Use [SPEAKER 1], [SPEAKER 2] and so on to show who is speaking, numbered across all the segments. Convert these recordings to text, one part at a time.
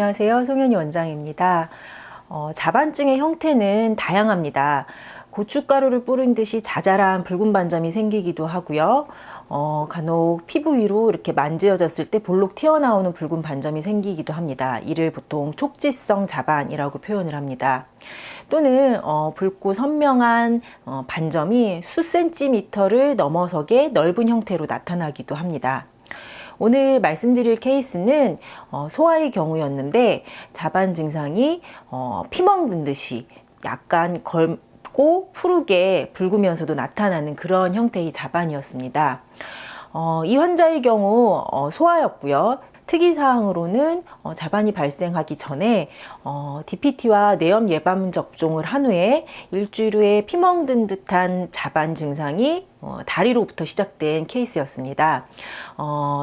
[SPEAKER 1] 안녕하세요. 송현희 원장입니다. 자반증의 형태는 다양합니다. 고춧가루를 뿌린 듯이 자잘한 붉은 반점이 생기기도 하고요. 간혹 피부 위로 이렇게 만지어졌을 때 볼록 튀어나오는 붉은 반점이 생기기도 합니다. 이를 보통 촉지성 자반이라고 표현을 합니다. 또는 붉고 선명한 반점이 수 센티미터를 넘어서게 넓은 형태로 나타나기도 합니다. 오늘 말씀드릴 케이스는 소아의 경우였는데 자반 증상이 피 먹는 듯이 약간 검고 푸르게 붉으면서도 나타나는 그런 형태의 자반이었습니다. 이 환자의 경우 소아였고요. 특이사항으로는 자반이 발생하기 전에 DPT와 뇌염 예방 접종을 한 후에 일주일 후에 피 먹는 듯한 자반 증상이 다리로부터 시작된 케이스였습니다.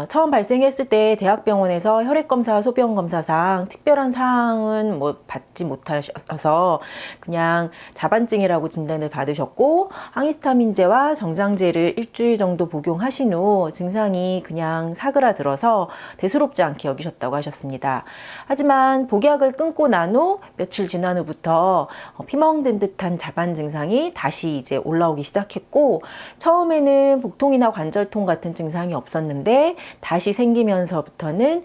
[SPEAKER 1] 처음 발생했을 때 대학병원에서 혈액검사, 소변검사상 특별한 사항은 받지 못하셔서 그냥 자반증이라고 진단을 받으셨고 항히스타민제와 정장제를 일주일 정도 복용하신 후 증상이 그냥 사그라들어서 대수롭지 않게 여기셨다고 하셨습니다. 하지만 복약을 끊고 난 후 며칠 지난 후부터 피 먹는 듯한 자반 증상이 다시 이제 올라오기 시작했고 처음에는 복통이나 관절통 같은 증상이 없었는데 다시 생기면서부터는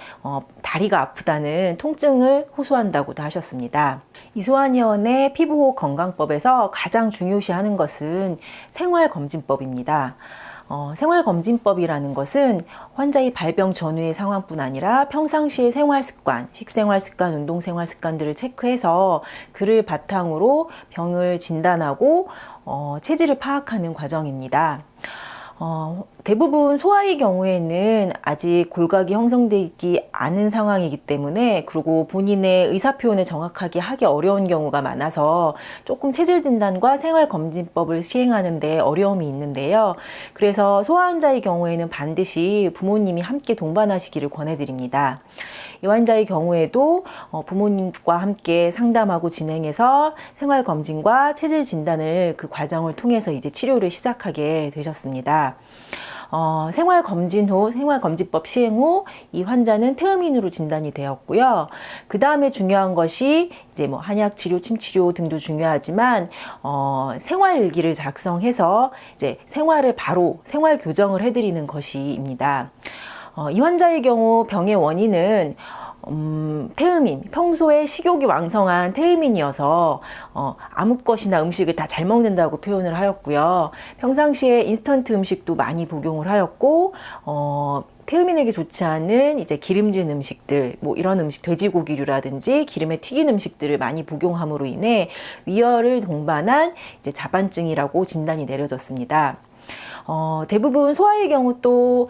[SPEAKER 1] 다리가 아프다는 통증을 호소한다고도 하셨습니다. 이소환의원의 피부호 건강법에서 가장 중요시하는 것은 생활검진법입니다. 생활검진법이라는 것은 환자의 발병 전후의 상황뿐 아니라 평상시의 생활습관, 식생활습관, 운동생활습관들을 체크해서 그를 바탕으로 병을 진단하고 체질을 파악하는 과정입니다. 대부분 소아의 경우에는 아직 골각이 형성되지 않은 상황이기 때문에 그리고 본인의 의사표현을 정확하게 하기 어려운 경우가 많아서 조금 체질 진단과 생활검진법을 시행하는 데 어려움이 있는데요. 그래서 소아 환자의 경우에는 반드시 부모님이 함께 동반하시기를 권해드립니다. 이 환자의 경우에도 부모님과 함께 상담하고 진행해서 생활검진과 체질 진단을 그 과정을 통해서 이제 치료를 시작하게 되셨습니다. 생활검진 후, 생활검진법 시행 후 이 환자는 태음인으로 진단이 되었고요. 그 다음에 중요한 것이 이제 한약치료, 침치료 등도 중요하지만 생활일기를 작성해서 이제 생활을 바로 생활 교정을 해드리는 것입니다. 이 환자의 경우 병의 원인은 태음인, 평소에 식욕이 왕성한 태음인이어서 아무 것이나 음식을 다 잘 먹는다고 표현을 하였고요. 평상시에 인스턴트 음식도 많이 복용을 하였고 태음인에게 좋지 않은 이제 기름진 음식들, 이런 음식, 돼지고기류라든지 기름에 튀긴 음식들을 많이 복용함으로 인해 위혈을 동반한 이제 자반증이라고 진단이 내려졌습니다. 대부분 소아의 경우 또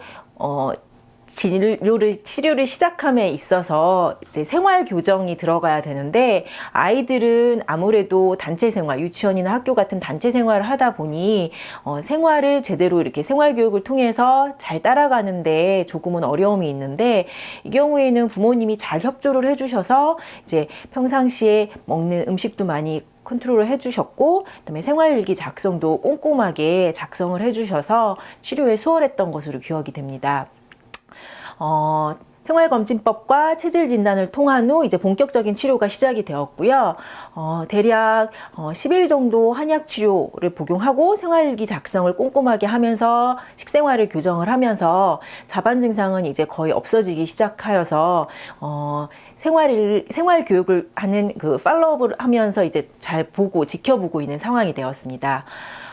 [SPEAKER 1] 치료를 시작함에 있어서 이제 생활 교정이 들어가야 되는데 아이들은 아무래도 단체 생활, 유치원이나 학교 같은 단체 생활을 하다 보니 생활을 제대로 이렇게 생활 교육을 통해서 잘 따라가는데 조금은 어려움이 있는데 이 경우에는 부모님이 잘 협조를 해주셔서 이제 평상시에 먹는 음식도 많이 컨트롤을 해주셨고 그다음에 생활일기 작성도 꼼꼼하게 작성을 해주셔서 치료에 수월했던 것으로 기억이 됩니다. 생활검진법과 체질 진단을 통한 후 이제 본격적인 치료가 시작이 되었고요. 대략 10일 정도 한약 치료를 복용하고 생활일기 작성을 꼼꼼하게 하면서 식생활을 교정을 하면서 자반 증상은 이제 거의 없어지기 시작하여서 생활 교육을 하는 그 팔로우업을 하면서 이제 잘 보고 지켜보고 있는 상황이 되었습니다.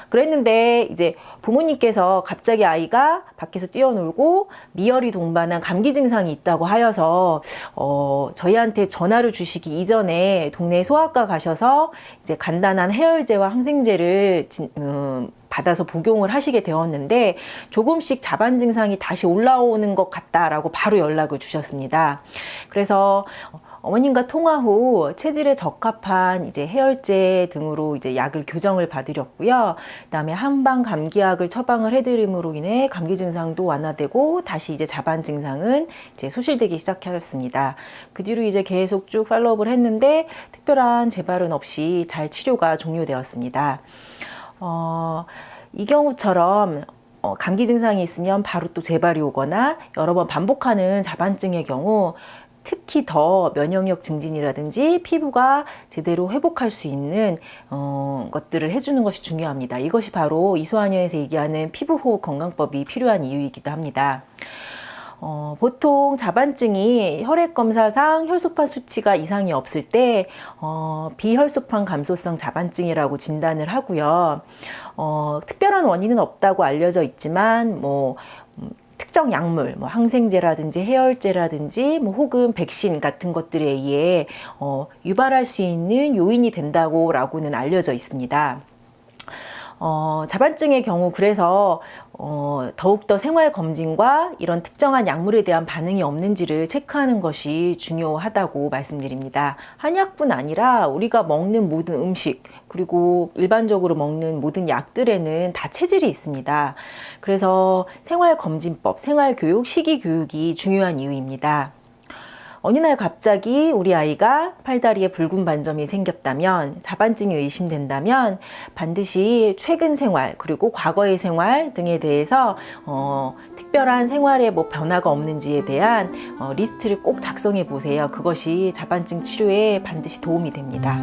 [SPEAKER 1] 그랬는데 이제 부모님께서 갑자기 아이가 밖에서 뛰어놀고 미열이 동반한 감기 증상이 있다고 하여서 저희한테 전화를 주시기 이전에 동네 소아과 가셔서 이제 간단한 해열제와 항생제를 받아서 복용을 하시게 되었는데 조금씩 자반 증상이 다시 올라오는 것 같다라고 바로 연락을 주셨습니다. 그래서 어머님과 통화 후 체질에 적합한 이제 해열제 등으로 이제 약을 교정을 받으렸고요. 그다음에 한방 감기약을 처방을 해드림으로 인해 감기 증상도 완화되고 다시 이제 자반 증상은 이제 소실되기 시작하였습니다. 그 뒤로 이제 계속 쭉 팔로우업을 했는데 특별한 재발은 없이 잘 치료가 종료되었습니다. 이 경우처럼 감기 증상이 있으면 바로 또 재발이 오거나 여러 번 반복하는 자반증의 경우 특히 더 면역력 증진이라든지 피부가 제대로 회복할 수 있는 것들을 해주는 것이 중요합니다. 이것이 바로 이소아녀에서 얘기하는 피부호흡 건강법이 필요한 이유이기도 합니다. 보통 자반증이 혈액검사상 혈소판 수치가 이상이 없을 때 비혈소판 감소성 자반증이라고 진단을 하고요. 특별한 원인은 없다고 알려져 있지만 특정 약물, 항생제라든지 해열제라든지 혹은 백신 같은 것들에 의해 유발할 수 있는 요인이 된다고는 알려져 있습니다. 자반증의 경우 그래서 더욱더 생활검진과 이런 특정한 약물에 대한 반응이 없는지를 체크하는 것이 중요하다고 말씀드립니다. 한약뿐 아니라 우리가 먹는 모든 음식 그리고 일반적으로 먹는 모든 약들에는 다 체질이 있습니다. 그래서 생활검진법, 생활교육, 식이교육이 중요한 이유입니다. 어느 날 갑자기 우리 아이가 팔다리에 붉은 반점이 생겼다면, 자반증이 의심된다면 반드시 최근 생활 그리고 과거의 생활 등에 대해서 특별한 생활에 변화가 없는지에 대한 리스트를 꼭 작성해 보세요. 그것이 자반증 치료에 반드시 도움이 됩니다.